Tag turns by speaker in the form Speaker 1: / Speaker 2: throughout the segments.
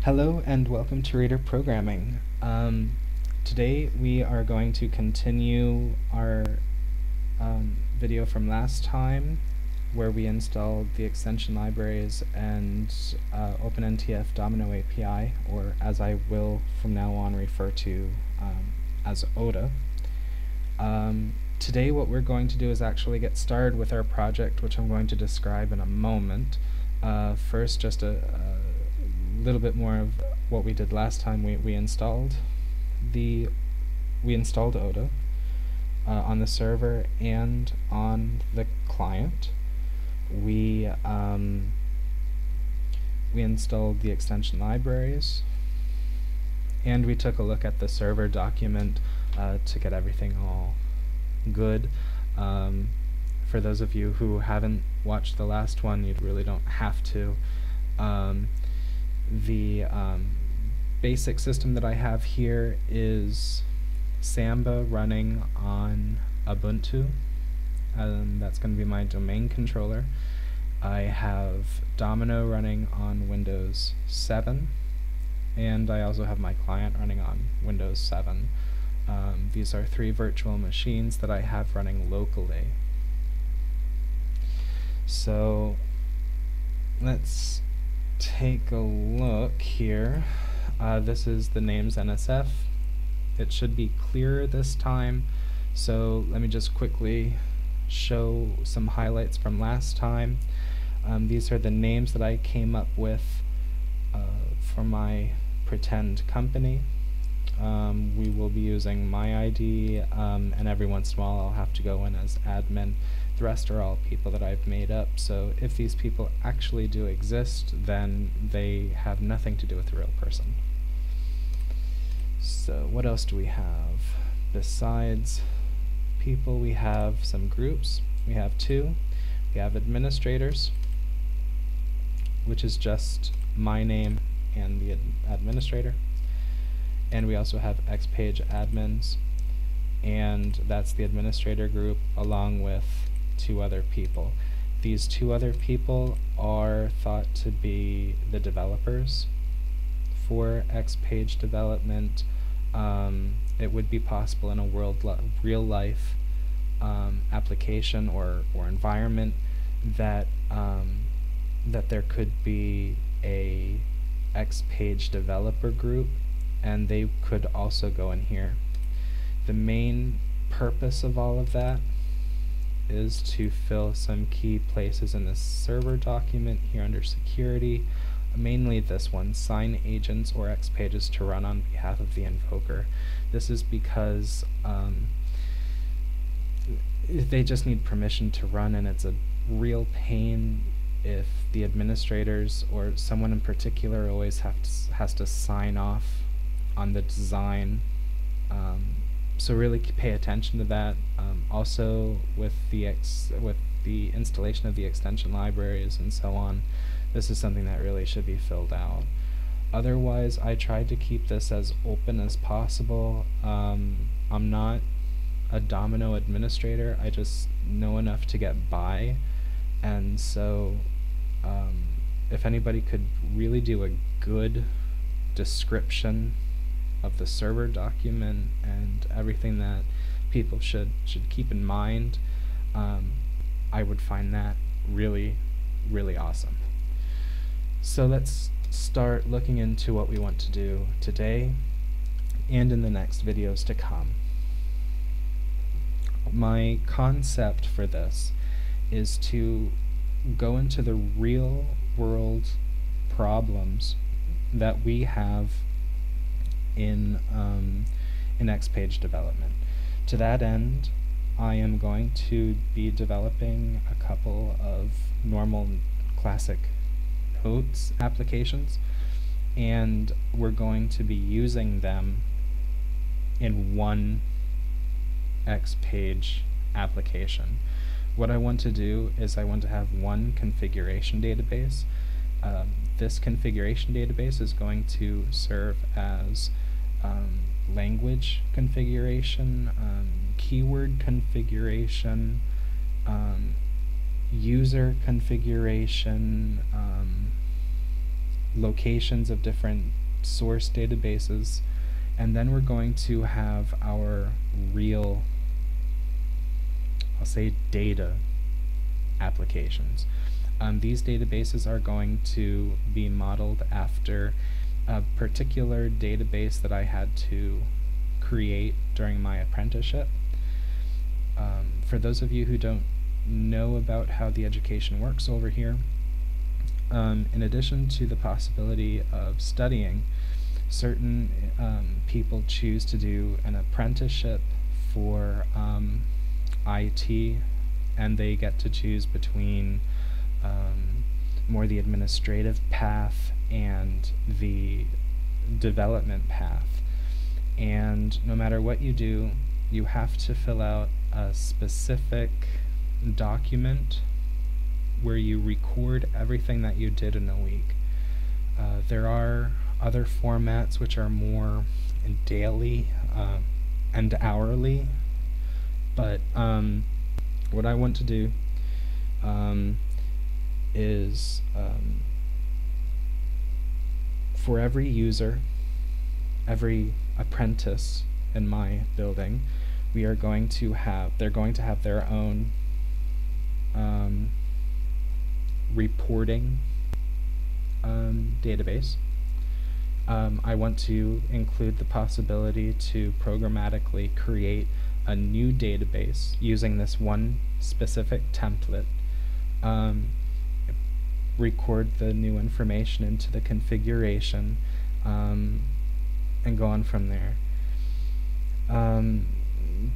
Speaker 1: Hello and welcome to Reader Programming. Today we are going to continue our video from last time where we installed the extension libraries and openNTF Domino API, or as I will from now on refer to as ODA. Today what we're going to do is actually get started with our project, which I'm going to describe in a moment. First, just a little bit more of what we did last time. We installed ODA on the server and on the client. We installed the extension libraries, and we took a look at the server document to get everything all good. For those of you who haven't watched the last one, you really don't have to. The basic system that I have here is Samba running on Ubuntu. That's going to be my domain controller. I have Domino running on Windows 7, and I also have my client running on Windows 7. These are 3 virtual machines that I have running locally. So let's take a look here. This is the names NSF. It should be clearer this time, so let me just quickly show some highlights from last time. These are the names that I came up with for my pretend company. We will be using my ID, and every once in a while I'll have to go in as admin. The rest are all people that I've made up, so if these people actually do exist, then they have nothing to do with the real person. So what else do we have? Besides people, we have some groups. We have 2. We have administrators, which is just my name and the administrator. And we also have XPage admins, and that's the administrator group along with 2 other people. These 2 other people are thought to be the developers for XPage development. It would be possible in a real-life application or environment that that there could be a XPage developer group, and they could also go in here. The main purpose of all of that is to fill some key places in the server document here under security, mainly this one, sign agents or XPages to run on behalf of the invoker. This is because they just need permission to run, and it's a real pain if the administrators or someone in particular always has to sign off on the design. So really pay attention to that. Also with the installation of the extension libraries and so on, this is something that really should be filled out. Otherwise, I tried to keep this as open as possible. I'm not a Domino administrator, I just know enough to get by, and so if anybody could really do a good description of the server document and everything that people should keep in mind, I would find that really awesome. So let's start looking into what we want to do today and in the next videos to come. My concept for this is to go into the real world problems that we have in XPage development. To that end, I am going to be developing a couple of normal classic Lotus applications, and we're going to be using them in one XPage application. What I want to do is I want to have one configuration database. This configuration database is going to serve as language configuration, keyword configuration, user configuration, locations of different source databases, and then we're going to have our real, I'll say, data applications. These databases are going to be modeled after a particular database that I had to create during my apprenticeship. For those of you who don't know about how the education works over here, in addition to the possibility of studying, certain people choose to do an apprenticeship for IT, and they get to choose between more the administrative path and the development path. And no matter what you do, you have to fill out a specific document where you record everything that you did in a week. There are other formats which are more daily and hourly, but what I want to do is for every user, every apprentice in my building, they're going to have their own reporting database. I want to include the possibility to programmatically create a new database using this one specific template, record the new information into the configuration, and go on from there.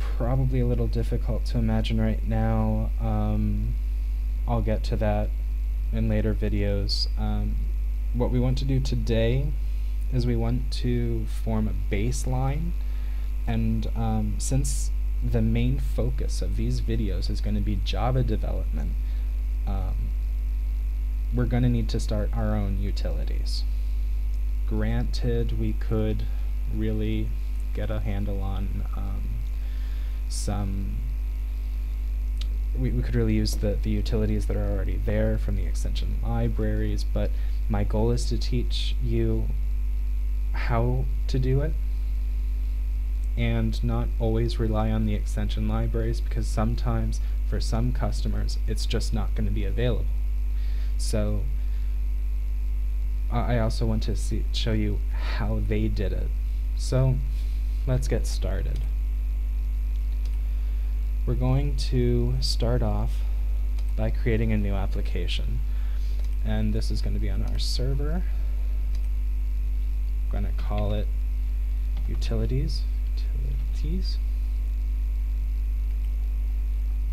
Speaker 1: Probably a little difficult to imagine right now. I'll get to that in later videos. What we want to do today is we want to form a baseline, and since the main focus of these videos is going to be Java development, we're going to need to start our own utilities. Granted, we could really get a handle on we could really use the utilities that are already there from the extension libraries, but my goal is to teach you how to do it and not always rely on the extension libraries, because sometimes for some customers it's just not going to be available. So I also want to show you how they did it. So let's get started. We're going to start off by creating a new application, and this is going to be on our server. I'm going to call it utilities.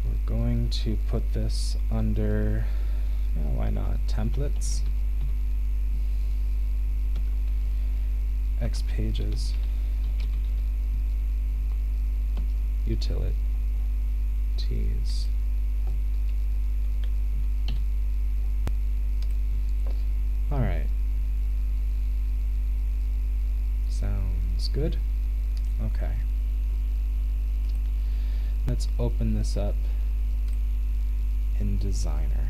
Speaker 1: We're going to put this under, why not, templates, XPage's utilities. Alright. Sounds good. Okay. Let's open this up in Designer.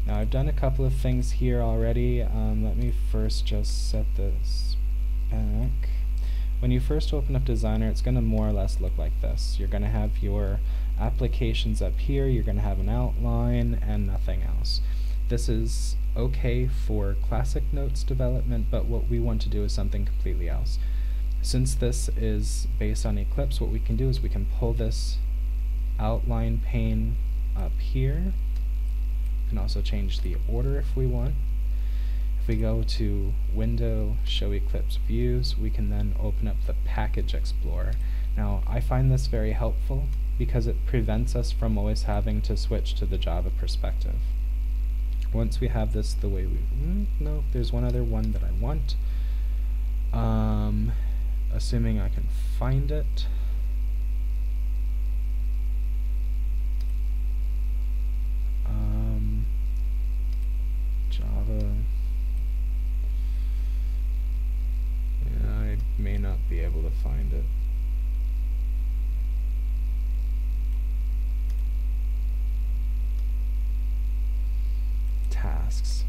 Speaker 1: Now I've done a couple of things here already. Let me first just set this back. When you first open up Designer, it's going to more or less look like this. You're going to have your applications up here, you're going to have an outline, and nothing else. This is okay for classic notes development, but what we want to do is something completely else. Since this is based on Eclipse, what we can do is we can pull this outline pane up here. We can also change the order if we want. If we go to Window, Show Eclipse Views, we can then open up the Package Explorer. Now, I find this very helpful because it prevents us from always having to switch to the Java perspective. Once we have this the way we... no, there's one other one that I want. Assuming I can find it. Java. Yeah, I may not be able to find it. Tasks.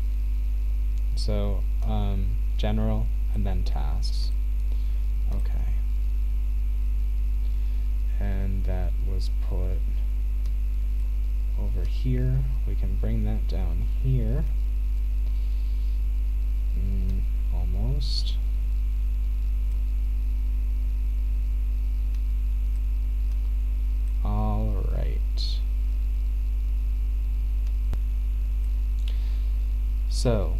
Speaker 1: So general and then tasks. Okay. And that was put over here. We can bring that down here. Almost. All right. So,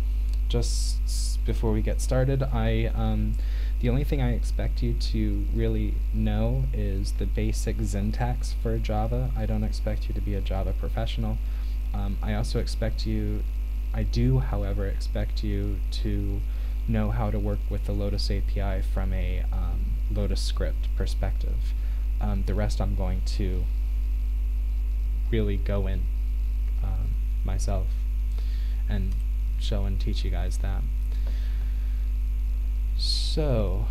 Speaker 1: just before we get started, the only thing I expect you to really know is the basic syntax for Java. I don't expect you to be a Java professional. I do, however, expect you to know how to work with the Lotus API from a Lotus script perspective. The rest I'm going to really go in myself and show and teach you guys that. So,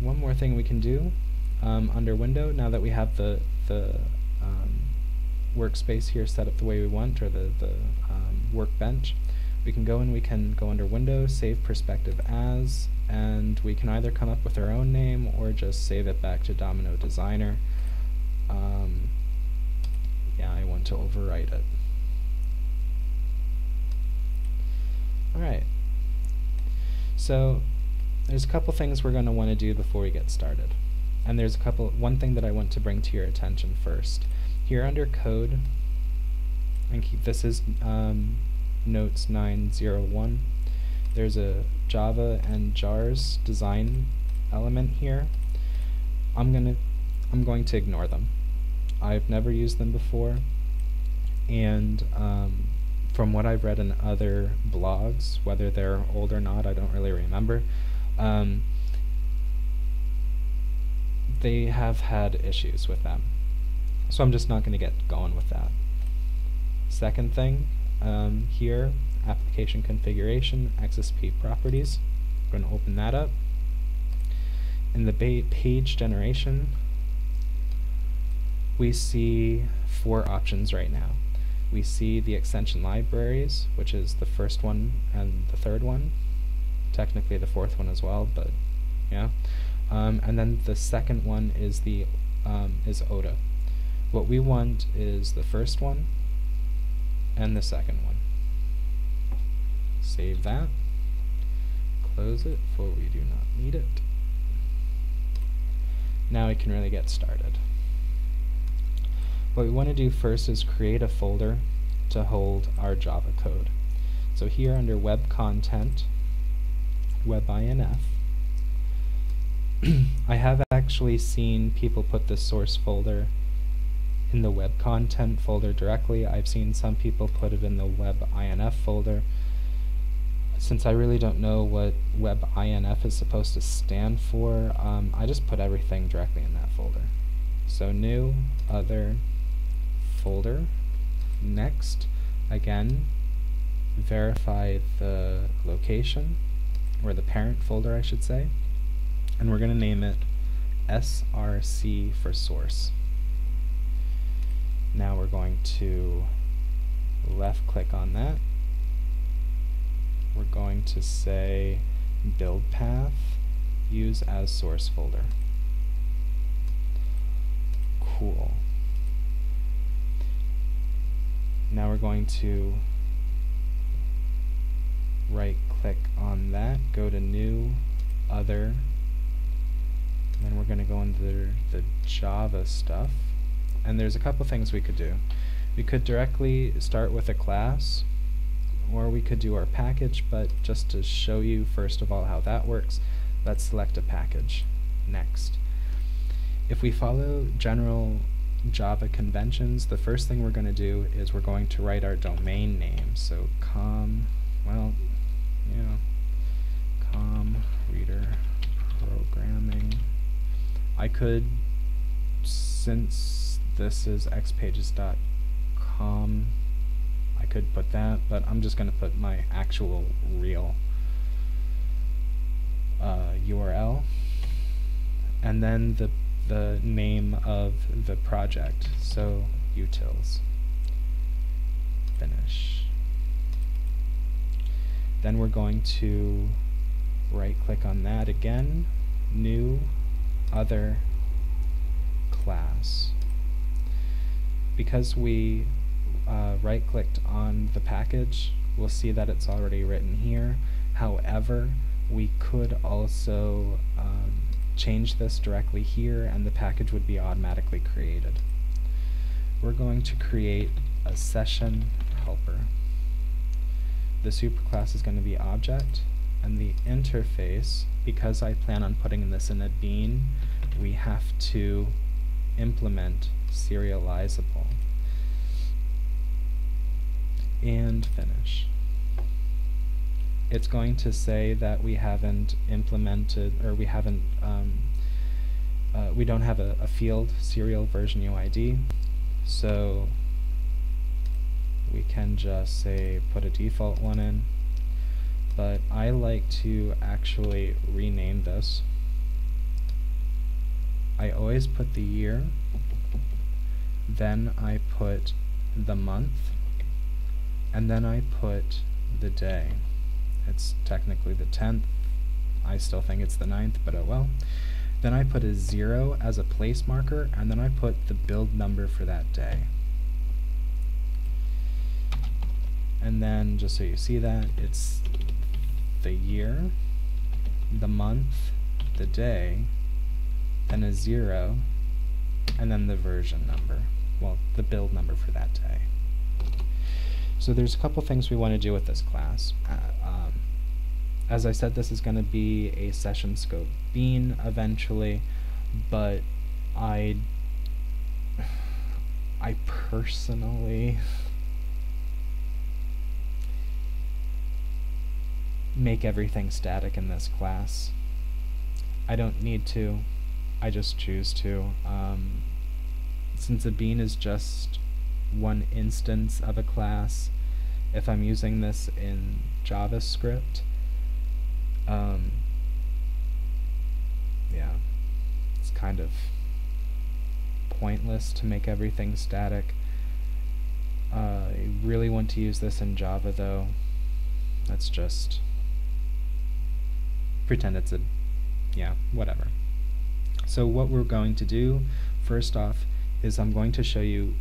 Speaker 1: one more thing we can do under Window, now that we have the workspace here set up the way we want, or the workbench, we can go under Window, save perspective as, and we can either come up with our own name or just save it back to Domino Designer. Yeah, I want to overwrite it. Alright. So there's a couple things we're going to want to do before we get started. And there's one thing that I want to bring to your attention first. Here under code, and this is notes 901, there's a Java and jars design element here. I'm going to ignore them. I've never used them before, and from what I've read in other blogs, whether they're old or not, I don't really remember, they have had issues with them. So I'm just not going to get going with that. Second thing, here, application configuration, XSP properties. I'm going to open that up. In the page generation, we see 4 options right now. We see the extension libraries, which is the first one and the third one. Technically the fourth one as well, but yeah. And then the second one is OTA. What we want is the first one and the second one. Save that. Close it, for we do not need it. Now we can really get started. What we want to do first is create a folder to hold our Java code. So here under web content, webinf, I have actually seen people put the source folder in the web content folder directly. I've seen some people put it in the webinf folder. Since I really don't know what webinf is supposed to stand for, I just put everything directly in that folder. So new, other, folder, next, again, verify the location, or the parent folder I should say, and we're going to name it src for source. Now we're going to left click on that. We're going to say build path, use as source folder. Cool. Now we're going to right click on that, go to new, other, and then we're going to go into the Java stuff. And there's a couple things we could do. We could directly start with a class, or we could do our package, but just to show you first of all how that works, let's select a package. Next. If we follow general Java conventions, the first thing we're going to do is we're going to write our domain name. So reader programming. I could, since this is xpages.com, I could put that, but I'm just going to put my actual real URL, and then the name of the project, so utils. Finish. Then we're going to right click on that again, new, other, class. Because we right clicked on the package, we'll see that it's already written here. However, we could also change this directly here and the package would be automatically created. We're going to create a session helper. The superclass is going to be object, and the interface, because I plan on putting this in a bean, we have to implement serializable. And finish. It's going to say that we haven't implemented, or we haven't, we don't have a field serial version UID, so we can just say put a default one in, but I like to actually rename this. I always put the year, then I put the month, and then I put the day. It's technically the 10th. I still think it's the 9th, but oh well. Then I put a 0 as a place marker, and then I put the build number for that day. And then, just so you see that, it's the year, the month, the day, then a 0, and then the version number. Well, the build number for that day. So there's a couple things we want to do with this class. As I said, this is going to be a session scope bean eventually, but I personally make everything static in this class. I don't need to, I just choose to. Since a bean is just one instance of a class, if I'm using this in JavaScript, yeah, it's kind of pointless to make everything static. I really want to use this in Java though. Let's just pretend it's a, yeah, whatever. So what we're going to do first off is I'm going to show you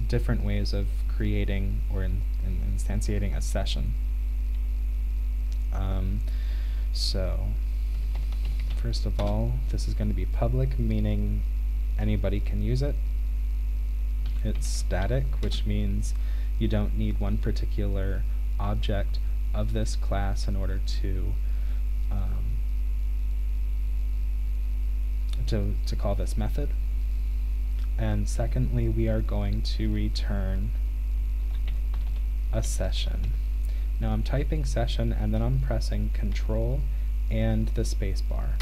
Speaker 1: different ways of creating or instantiating a session. So first of all, this is going to be public, meaning anybody can use it. It's static, which means you don't need one particular object of this class in order to call this method. And secondly, we are going to return a session. Now I'm typing session and then I'm pressing Control and the space bar.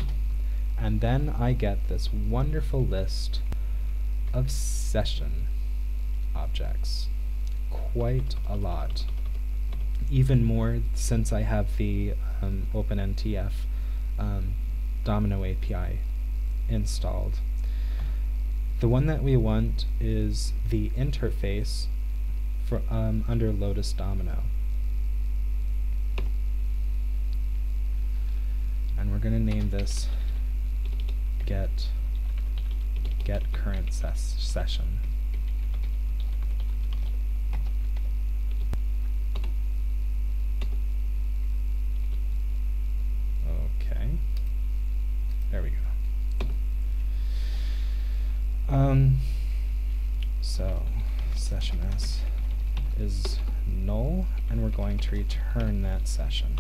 Speaker 1: And then I get this wonderful list of session objects. Quite a lot. Even more since I have the openNTF Domino API installed. The one that we want is the interface for under Lotus Domino. And we're going to name this get current session. Okay. There we go. So session S is null, and we're going to return that session.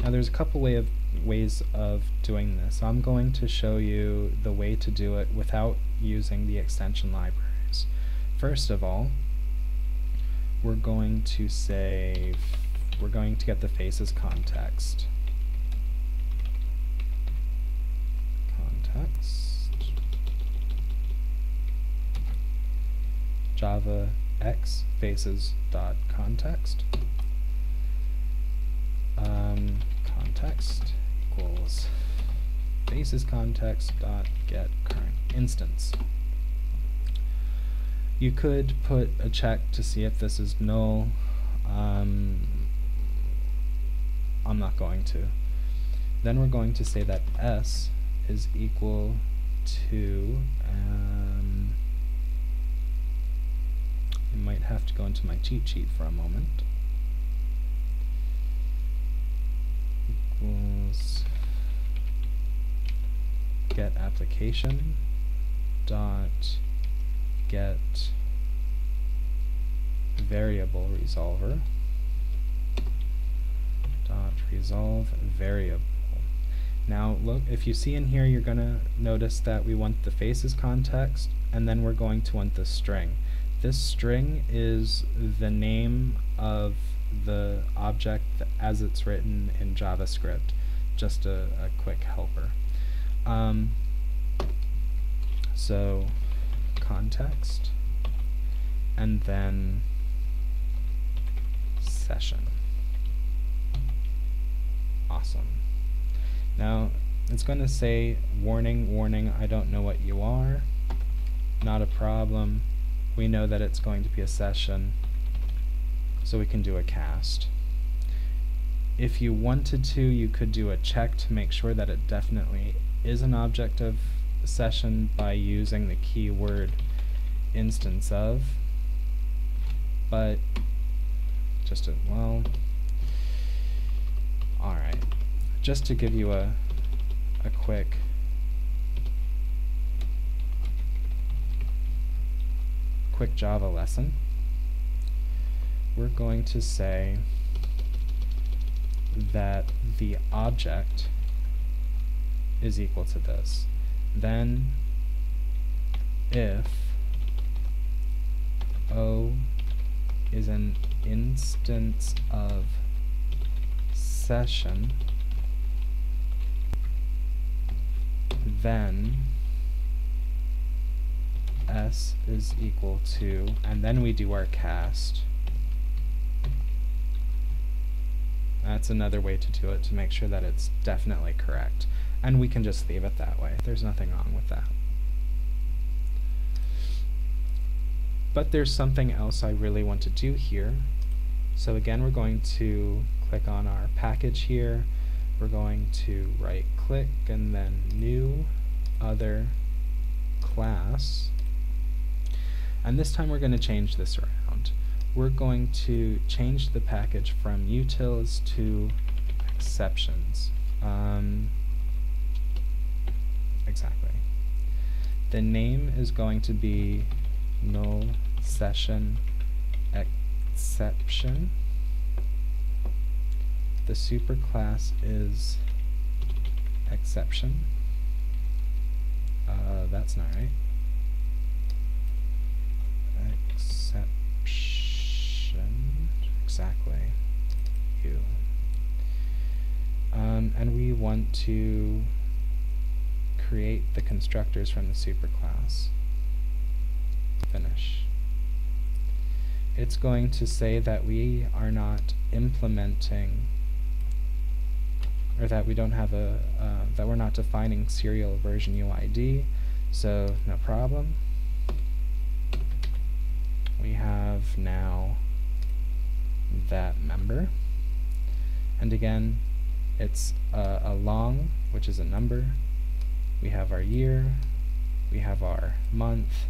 Speaker 1: Now there's a couple ways of doing this. I'm going to show you the way to do it without using the extension libraries. First of all, we're going to get the faces context. Java x faces dot context. Context equals faces context dot get current instance. You could put a check to see if this is null. I'm not going to. Then we're going to say that s is equal to, I might have to go into my cheat sheet for a moment, equals get application dot get variable resolver dot resolve variable. Now look, if you see in here, you're going to notice that we want the faces context, and then we're going to want the string. This string is the name of the object as it's written in JavaScript. Just a quick helper. So context, and then session. Awesome. Now it's going to say warning, warning, I don't know what you are. Not a problem. We know that it's going to be a session, so we can do a cast. If you wanted to, you could do a check to make sure that it definitely is an object of session by using the keyword instance of, but just alright. Just to give you a quick Java lesson, we're going to say that the object is equal to this. Then if O is an instance of session, then s is equal to, and then we do our cast. That's another way to do it, to make sure that it's definitely correct. And we can just leave it that way. There's nothing wrong with that. But there's something else I really want to do here. So again, we're going to click on our package here. We're going to right click and then new other class. And this time we're going to change this around. We're going to change the package from utils to exceptions. Exactly. The name is going to be null session exception. The superclass is exception. That's not right. Exception. Exactly. You. And we want to create the constructors from the superclass. Finish. It's going to say that we are not implementing, or that we don't have a, that we're not defining serial version UID, so no problem. We have now that member, and again, it's a long, which is a number. We have our year, we have our month,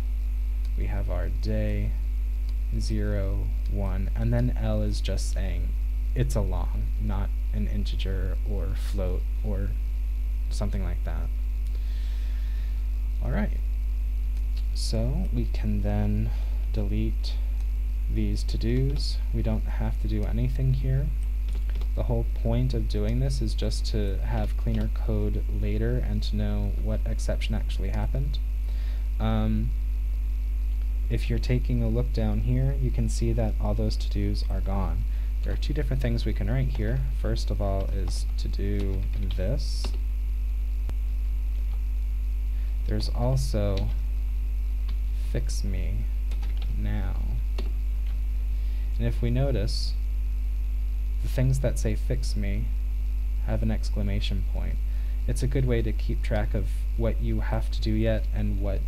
Speaker 1: we have our day, 0, 1, and then L is just saying it's a long, not an integer or float or something like that. Alright, so we can then delete these to-dos. We don't have to do anything here. The whole point of doing this is just to have cleaner code later and to know what exception actually happened. If you're taking a look down here, you can see that all those to-dos are gone. There are two different things we can write here. First of all is to do this. There's also fix me now. And if we notice, the things that say fix me have an exclamation point. It's a good way to keep track of what you have to do yet and what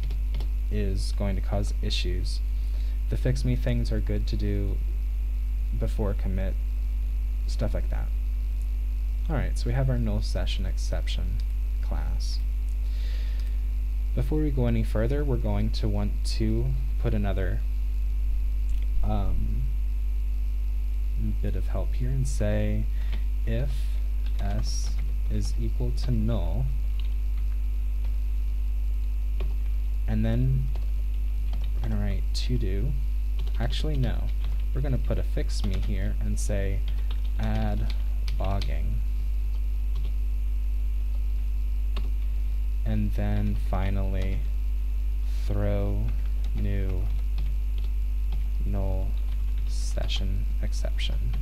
Speaker 1: is going to cause issues. The fix me things are good to do before commit, stuff like that. Alright, so we have our null session exception class. Before we go any further, we're going to want to put another bit of help here and say if s is equal to null, and then we're going to write to do. Actually, no. We're going to put a fix me here and say add logging. And then finally throw new null session exception.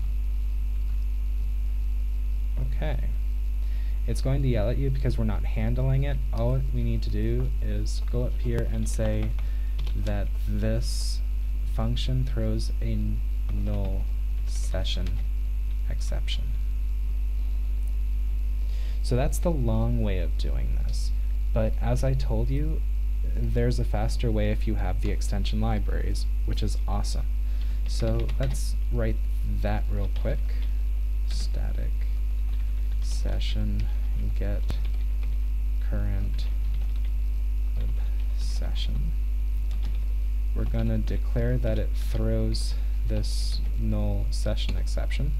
Speaker 1: Okay. It's going to yell at you because we're not handling it. All we need to do is go up here and say that this function throws a null session exception. So that's the long way of doing this. But as I told you, there's a faster way if you have the extension libraries, which is awesome. So let's write that real quick. Static session get current session. We're going to declare that it throws this null session exception.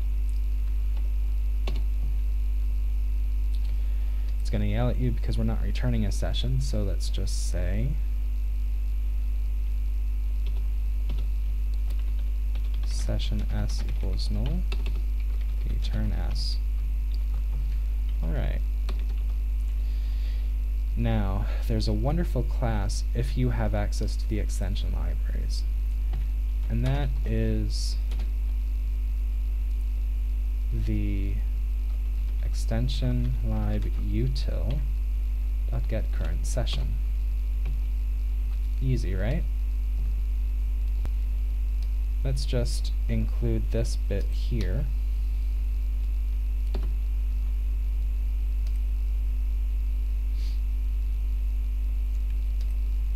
Speaker 1: It's going to yell at you because we're not returning a session, so let's just say session s equals null, return s. Alright. Now, there's a wonderful class if you have access to the extension libraries, and that is the extension lib util.getCurrentSession. Easy, right? Let's just include this bit here.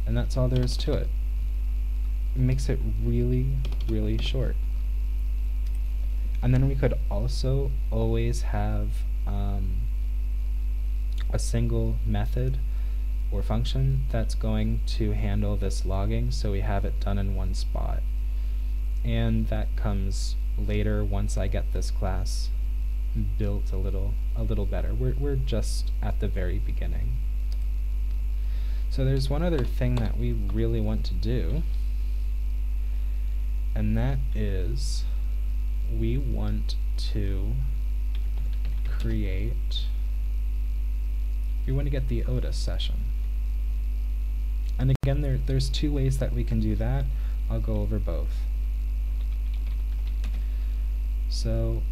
Speaker 1: And that's all there is to it. It makes it really, really short. And then we could also always have a single method or function that's going to handle this logging, so we have it done in one spot. And that comes later once I get this class built a little better. We're just at the very beginning. So there's one other thing that we really want to do, and that is we want to get the Lotus session. And again, there's two ways that we can do that. I'll go over both. So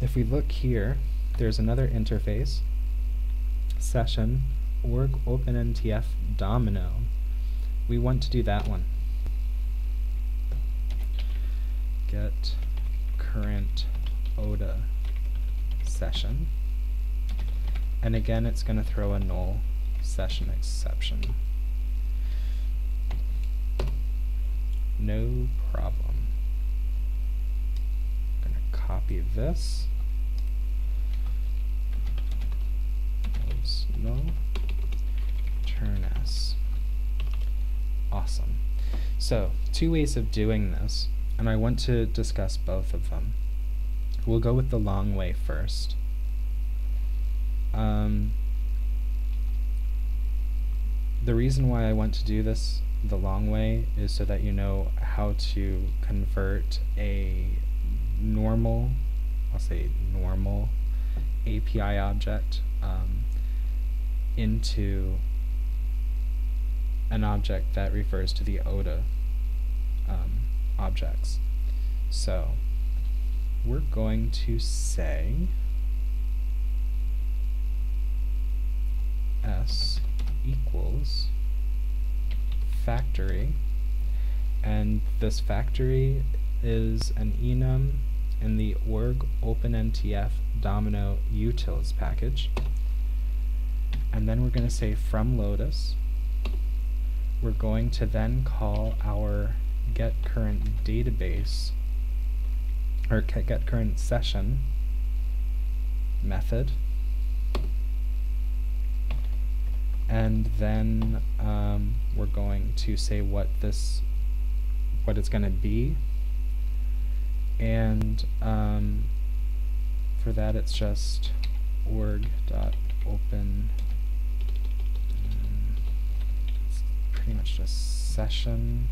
Speaker 1: if we look here, there's another interface, session org openNTF Domino. We want to do that one. Get current ODA session. And again, it's going to throw a null session exception. No problem. I'm going to copy this. Null, return s. Awesome. So, two ways of doing this, and I want to discuss both of them. We'll go with the long way first. The reason why I want to do this the long way is so that you know how to convert a normal, I'll say normal API object into an object that refers to the ODA objects. So we're going to say s equals factory, and this factory is an enum in the org openNTF Domino utils package. And then we're going to say from Lotus. We're going to then call our getCurrentDatabase or get current session method, and then we're going to say what it's going to be, and for that it's just org.open, it's pretty much just session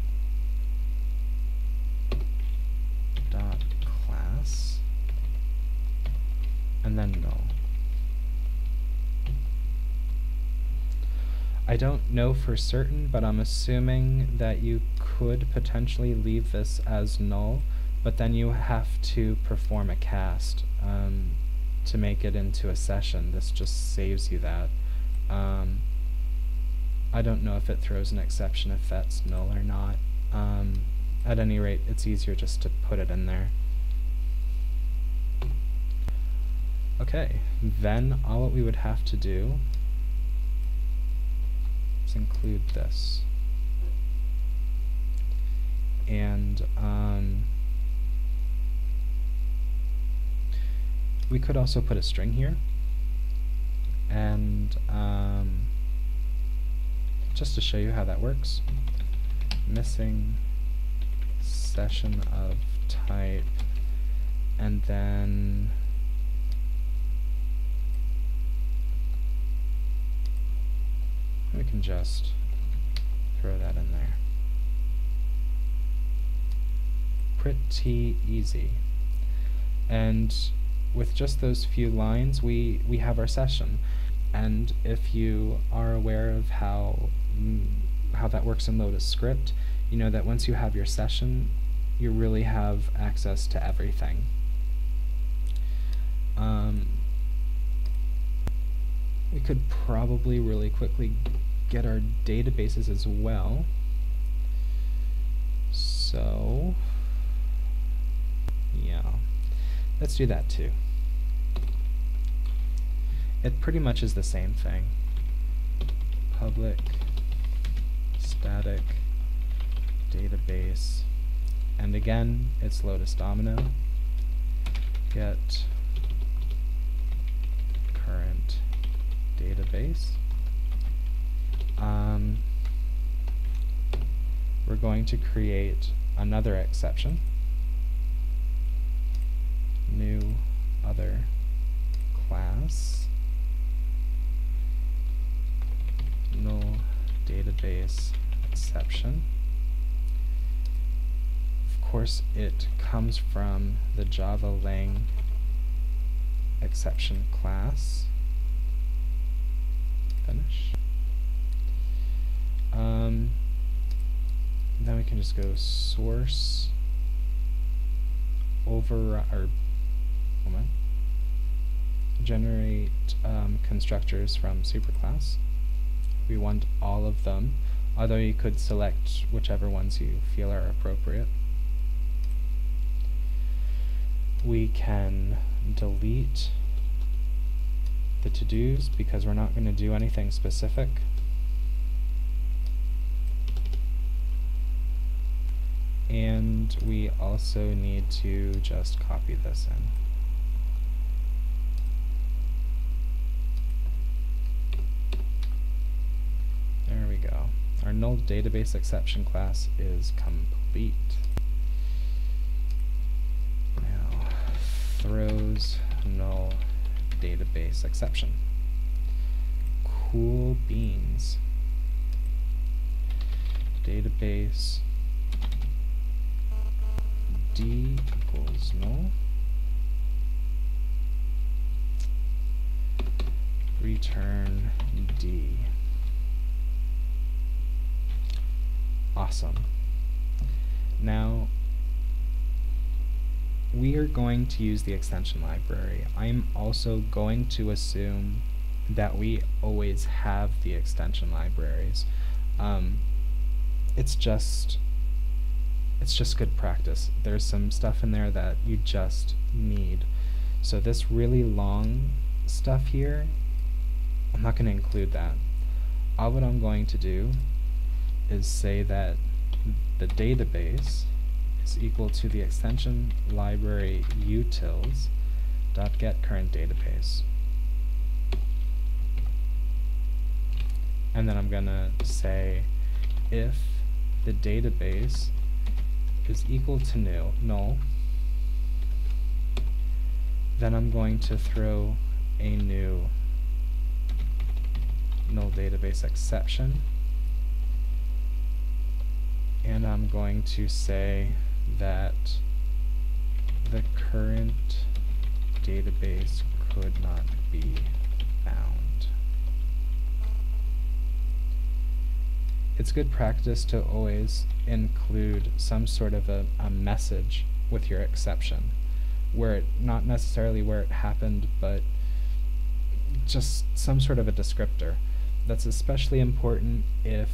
Speaker 1: dot class and then null. I don't know for certain, but I'm assuming that you could potentially leave this as null, but then you have to perform a cast to make it into a session. This just saves you that. I don't know if it throws an exception if that's null or not. At any rate, it's easier just to put it in there. Okay, then all we would have to do is include this. And we could also put a string here, and just to show you how that works, missing session of type, and then we can just throw that in there. Pretty easy. And with just those few lines, we have our session. And if you are aware of how that works in Lotus script, you know that once you have your session, you really have access to everything. We could probably really quickly get our databases as well. So, yeah, let's do that too. It pretty much is the same thing. Public static database, and again it's Lotus Domino. Get current database. We're going to create another exception, new other class, null database exception. Of course, it comes from the Java lang exception class. Finish. Then we can just go source generate constructors from superclass. We want all of them, although you could select whichever ones you feel are appropriate. We can delete the to-dos because we're not going to do anything specific. And we also need to just copy this in. There we go. Our null database exception class is complete. Now, throws null database exception. Cool beans. Database D equals null. Return D. Awesome. Now, we are going to use the extension library. I'm also going to assume that we always have the extension libraries. It's just good practice. There's some stuff in there that you just need. So this really long stuff here, I'm not going to include that. All what I'm going to do is say that the database is equal to the extension library utils.getCurrentDatabase. And then I'm gonna say if the database is equal to null, then I'm going to throw a new null database exception, and I'm going to say that the current database could not be found. It's good practice to always include some sort of a message with your exception, not necessarily where it happened, but just some sort of a descriptor. That's especially important if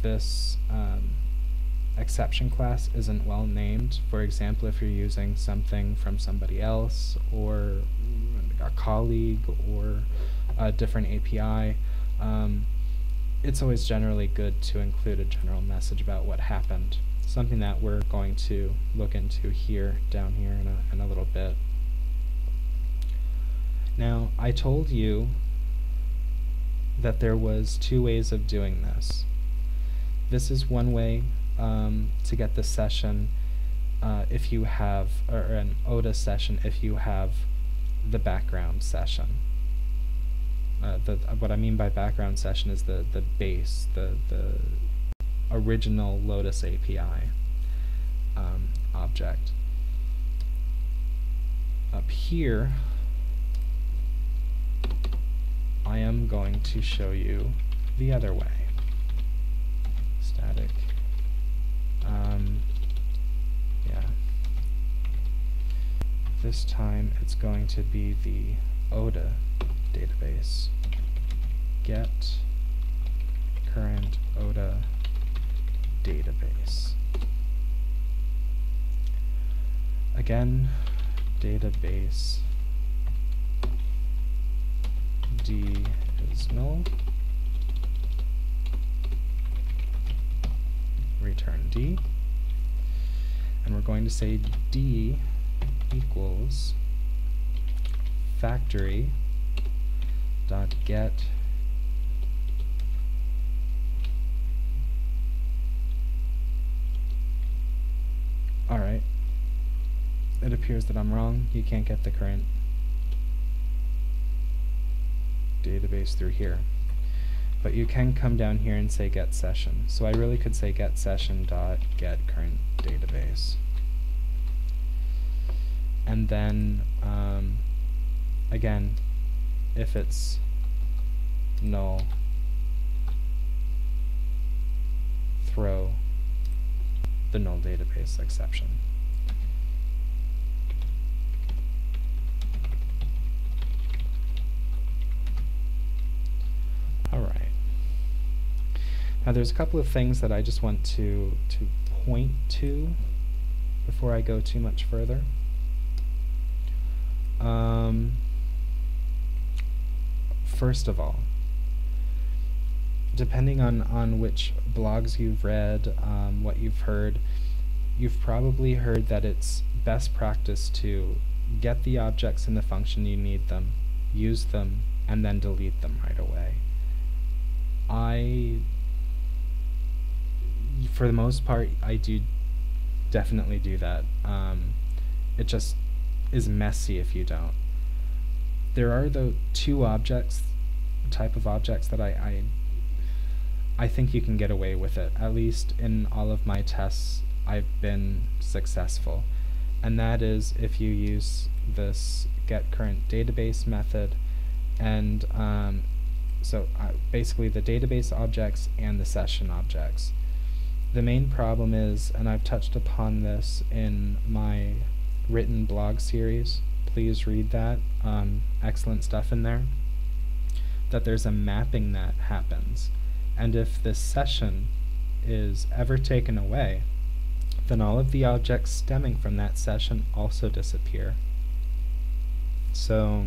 Speaker 1: this exception class isn't well named. For example, if you're using something from somebody else, or a colleague, or a different API, it's always generally good to include a general message about what happened. Something that we're going to look into down here in a little bit. Now, I told you that there was two ways of doing this. This is one way to get the session if you have, or an ODA session if you have the background session. What I mean by background session is the base, the original Lotus API object. Up here, I am going to show you the other way. Static. Yeah. This time it's going to be the ODA database. Get current ODA database. Again, database D is null. Return D. And we're going to say D equals factory dot get Alright, it appears that I'm wrong. You can't get the current database through here, but you can come down here and say get session. So I really could say get session dot get current database, and then again, if it's null, throw the null database exception. Alright. Now there's a couple of things that I just want to point to before I go too much further. First of all, depending on which blogs you've read, what you've heard, you've probably heard that it's best practice to get the objects in the function you need them, use them, and then delete them right away. For the most part, I do definitely do that. It just is messy if you don't. There are the two type of objects that I think you can get away with it. At least in all of my tests, I've been successful. And that is if you use this getCurrentDatabase method, and basically the database objects and the session objects. The main problem is, and I've touched upon this in my written blog series, please read that, excellent stuff in there, that there's a mapping that happens. And if this session is ever taken away, then all of the objects stemming from that session also disappear. So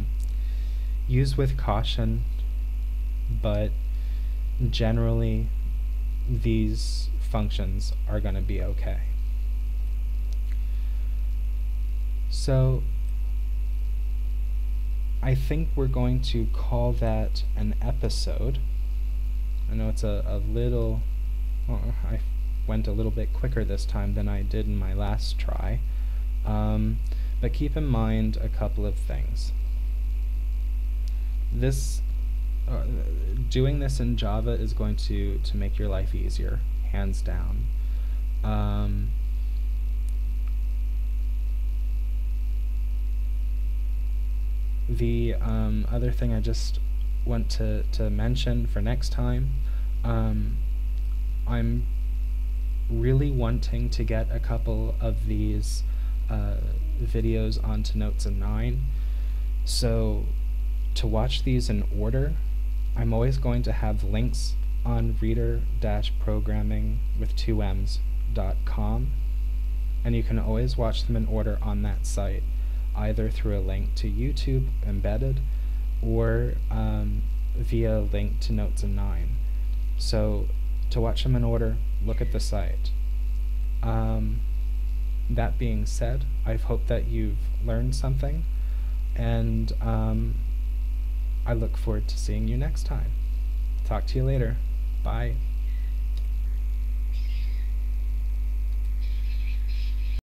Speaker 1: use with caution, but generally these functions are going to be okay. So I think we're going to call that an episode. I know it's a little, I went a little bit quicker this time than I did in my last try, but keep in mind a couple of things. Doing this in Java is going to make your life easier, hands down. The other thing I just want to mention for next time, I'm really wanting to get a couple of these videos onto Notes in 9. So to watch these in order, I'm always going to have links on reader-programming.com, and you can always watch them in order on that site, either through a link to YouTube embedded or via a link to Notes in 9. So to watch them in order, look at the site. That being said, I hope that you've learned something, and I look forward to seeing you next time. Talk to you later. Bye.